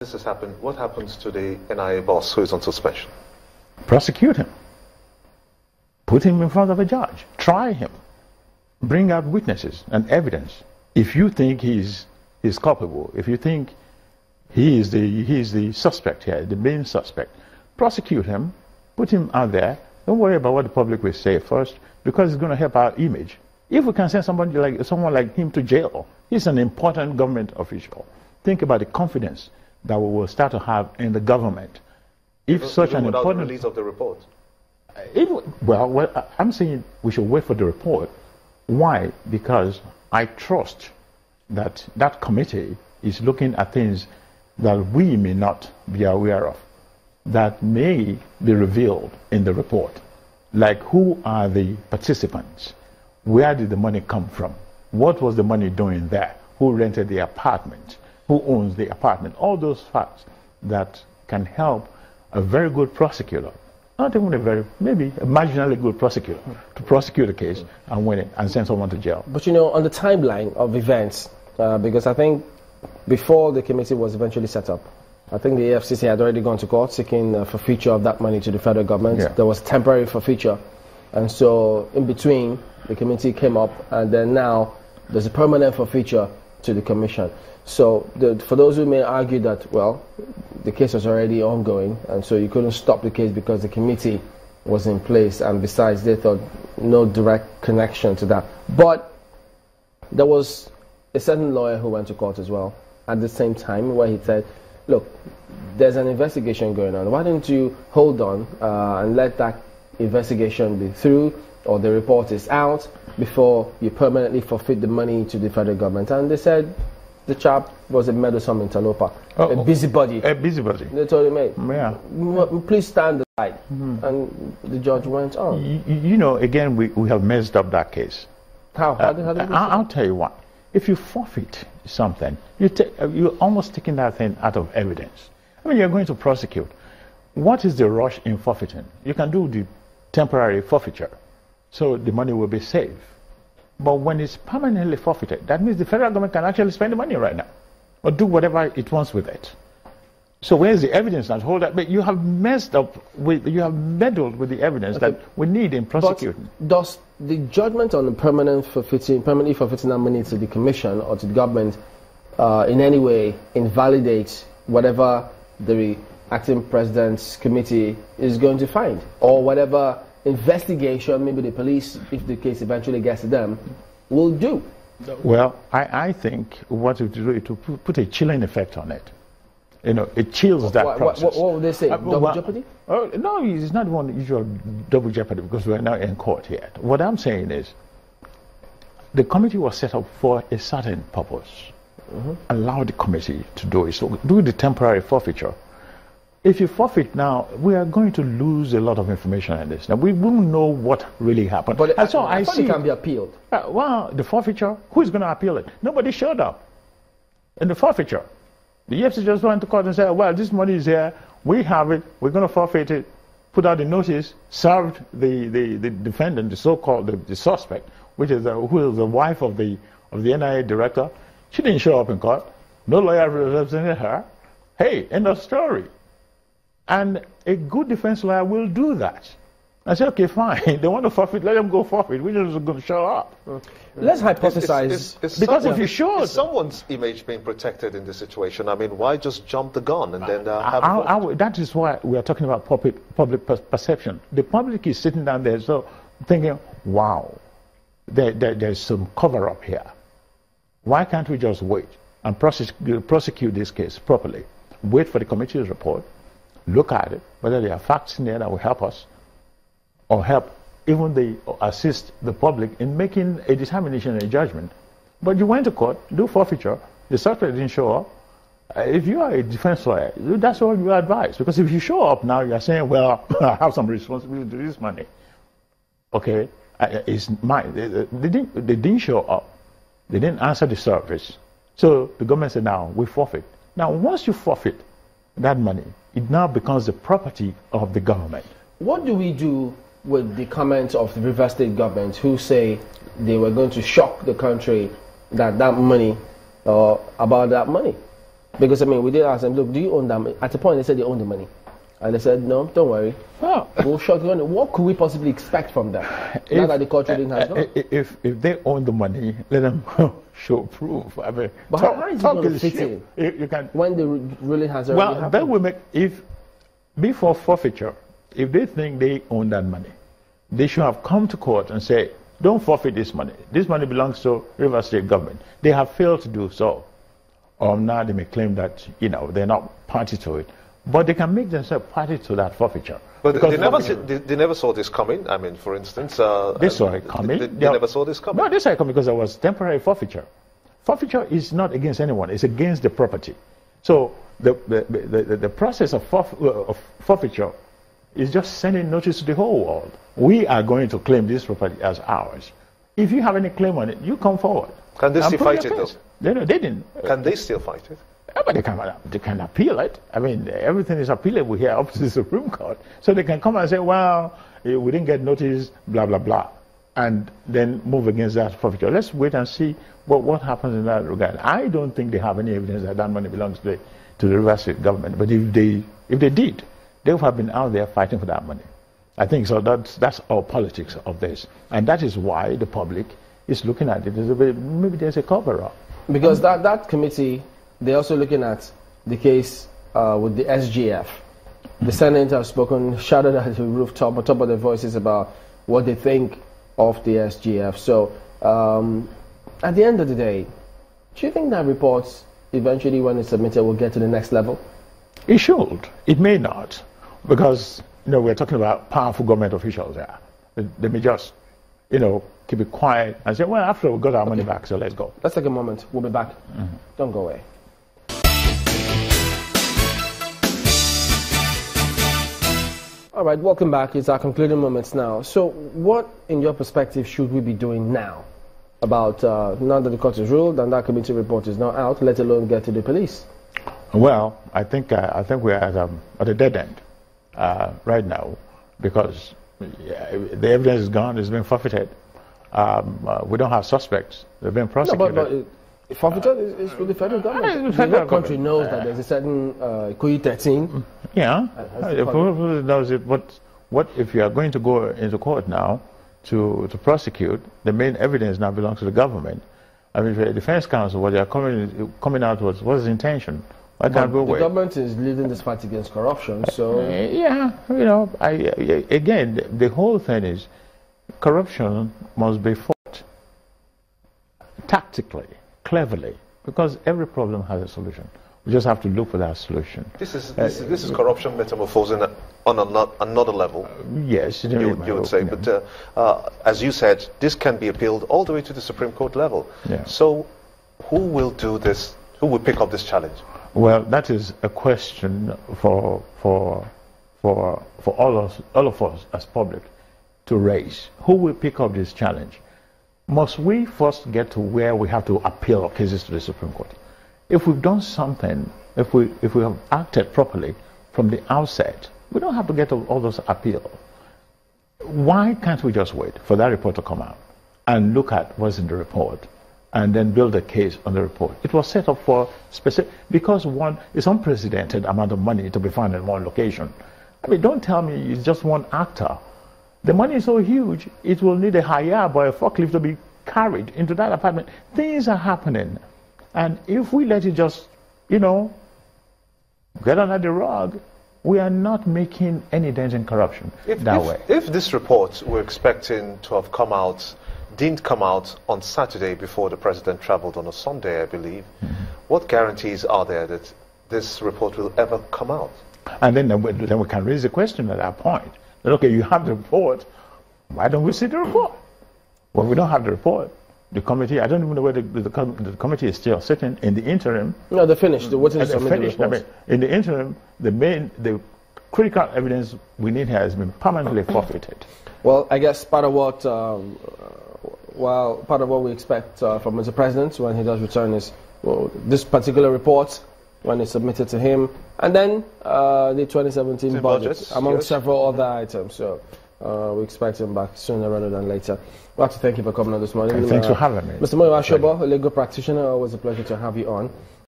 this has happened, what happens to the NIA boss who is on suspension? Prosecute him. Put him in front of a judge. Try him. Bring out witnesses and evidence. If you think he's culpable, if you think he is the suspect here, the main suspect, prosecute him, put him out there. Don't worry about what the public will say first, because it's going to help our image. If we can send someone like him to jail, he's an important government official. Think about the confidence that we will start to have in the government. If such an important release of the report. Well, I'm saying we should wait for the report. Why? Because I trust that that committee is looking at things that we may not be aware of, that may be revealed in the report. Like, who are the participants? Where did the money come from? What was the money doing there? Who rented the apartment? Who owns the apartment? All those facts that can help a very good prosecutor, not even maybe a marginally good prosecutor, to prosecute a case and win it and send someone to jail. But on the timeline of events, because I think before the committee was eventually set up, I think the AFCC had already gone to court seeking forfeiture of that money to the federal government. Yeah. There was temporary forfeiture. And so in between, the committee came up, and then now there's a permanent forfeiture to the commission. So for those who may argue that, well, the case was already ongoing, and so you couldn't stop the case because the committee was in place, and besides, they thought no direct connection to that. But there was a certain lawyer who went to court as well at the same time, where he said, look, there's an investigation going on. Why don't you hold on and let that investigation be through, or the report is out, before you permanently forfeit the money to the federal government? And they said the chap was a meddlesome interloper, a busybody. A busybody. They told him, hey, yeah, please stand aside. And the judge went on. Again, we have messed up that case. How? I'll tell you what. If you forfeit something, you're almost taking that thing out of evidence. I mean, you're going to prosecute. What is the rush in forfeiting? You can do the temporary forfeiture, so the money will be saved. But when it's permanently forfeited, that means the federal government can actually spend the money right now, or do whatever it wants with it. So where's the evidence that hold that? But you have messed up you have meddled with the evidence that we need in prosecuting. But does the judgment on the permanently forfeiting that money to the commission or to the government in any way invalidate whatever the acting president's committee is going to find, or whatever investigation maybe the police, if the case eventually gets to them, will do? Well, I think what it will do, it will put a chilling effect on it. It chills that process. What would they say? Double jeopardy? No, it's not one usual double jeopardy, because we're not in court yet. What I'm saying is, the committee was set up for a certain purpose. Allow the committee to do it. So do the temporary forfeiture. If you forfeit now, we are going to lose a lot of information on this. Now, we won't know what really happened. But I see it can be appealed. Well, the forfeiture, who is going to appeal it? Nobody showed up in the forfeiture. The EFCC just went to court and said, well, this money is here, we have it, we're going to forfeit it, put out the notice, served the defendant, the so-called the suspect, which is who is the wife of the NIA director. She didn't show up in court. No lawyer represented her. Hey, end of story. And a good defense lawyer will do that. I said, okay, fine. They want to forfeit, let them go forfeit. We're just going to show up. Let's hypothesize. Because if you show... Is someone's image being protected in this situation? I mean, why just jump the gun and then have that is why we are talking about public perception. The public is sitting down there so thinking, wow, there's some cover-up here. Why can't we just wait and prosecute this case properly? Wait for the committee's report, look at it, whether there are facts in there that will help us, or help assist the public in making a determination and a judgment. But you went to court, do forfeiture, the suspect didn't show up. If you are a defense lawyer, that's all you advise. Because if you show up now, you're saying, well, I have some responsibility to this money. Okay, it's mine. They didn't show up. They didn't answer the service. So the government said, now, we forfeit. Now, once you forfeit that money, it now becomes the property of the government. What do we do with the comments of the River State government, who say they were going to shock the country that money, about that money? Because, I mean, we did ask them, look, do you own that money? At the point, they said they own the money. And they said, no, don't worry. Oh. We'll shut you on. What could we possibly expect from them? Now that the court ruling has gone. If they own the money, let them show proof. I mean, but how is it going to fit in? You can, when the ruling has already happened? That will make, before forfeiture, if they think they own that money, they should have come to court and say, don't forfeit this money. This money belongs to River State government. They have failed to do so. Now they may claim that, they're not party to it. But they can make themselves party to that forfeiture. But they never saw this coming. I mean, for instance... they saw it coming. They never saw this coming. No, they saw it coming because there was temporary forfeiture. Forfeiture is not against anyone. It's against the property. So the process of forfeiture is just sending notice to the whole world. We are going to claim this property as ours. If you have any claim on it, you come forward. Can they still fight it? They didn't. Can they still fight it? But they can appeal it. I mean, everything is appealable here up to the Supreme Court. So they can come and say, well, we didn't get notice, blah, blah, blah, and then move against that forfeiture. Let's wait and see what happens in that regard. I don't think they have any evidence that that money belongs to the River State government. But if they did, they would have been out there fighting for that money. I think so. That's our politics of this. And that is why the public is looking at it as maybe there's a cover-up. Because that committee... They're also looking at the case with the SGF. The Senate have spoken, shouted at the rooftop, on top of their voices about what they think of the SGF. So, at the end of the day, do you think that report, eventually when it's submitted, will get to the next level? It should. It may not. Because, we're talking about powerful government officials there. They may just, keep it quiet and say, well, after we got our money back, so let's go. Let's take a moment. We'll be back. Don't go away. All right, welcome back. It's our concluding moments now. So what, in your perspective, should we be doing now about now that the court is ruled and that committee report is now out, let alone get to the police? Well, I think we're at a dead end right now because the evidence is gone, it's been forfeited. We don't have suspects. They've been prosecuted. No, but forfeiture is for the federal government. The country knows that there's a certain COI 13. Yeah, the people knows it. What if you are going to go into court now to prosecute? The main evidence now belongs to the government. I mean, the defense counsel, what they are coming out with, what is the intention? Why can't we wait? The government is leading this fight against corruption, so... Yeah, again, the whole thing is corruption must be fought tactically, cleverly, because every problem has a solution. We just have to look for that solution. This is corruption metamorphosing on another level. Yes, you would say. Yeah. But as you said, this can be appealed all the way to the Supreme Court level. Yeah. So, who will do this? Who will pick up this challenge? Well, that is a question for all of us as public to raise. Who will pick up this challenge? Must we first get to where we have to appeal our cases to the Supreme Court? If we've done something, if we have acted properly from the outset, we don't have to get all those appeals. Why can't we just wait for that report to come out and look at what's in the report and then build a case on the report? It was set up for specific, because one is unprecedented amount of money to be found in one location. I mean, don't tell me it's just one actor. The money is so huge, it will need a hire by a forklift to be carried into that apartment. Things are happening. And if we let it just, get under the rug, we are not making any dent in corruption way. If this report we're expecting to have come out, didn't come out on Saturday before the president traveled on a Sunday, I believe, what guarantees are there that this report will ever come out? And then we can raise the question at that point. That, okay, you have the report, why don't we see the report? Well, we don't have the report. The committee, I don't even know whether the committee is still sitting. In the interim... No, they're finished. They're waiting to submit the report. In the interim, the critical evidence we need here has been permanently forfeited. Well, I guess part of what we expect from Mr. President when he does return is this particular report when it's submitted to him, and then the 2017 budget, among several other items. So we expect him back sooner rather than later. I'd like to thank you for coming on this morning. Okay, thanks for having me. Mr. Muyiwa Sobo, a legal practitioner, always a pleasure to have you on.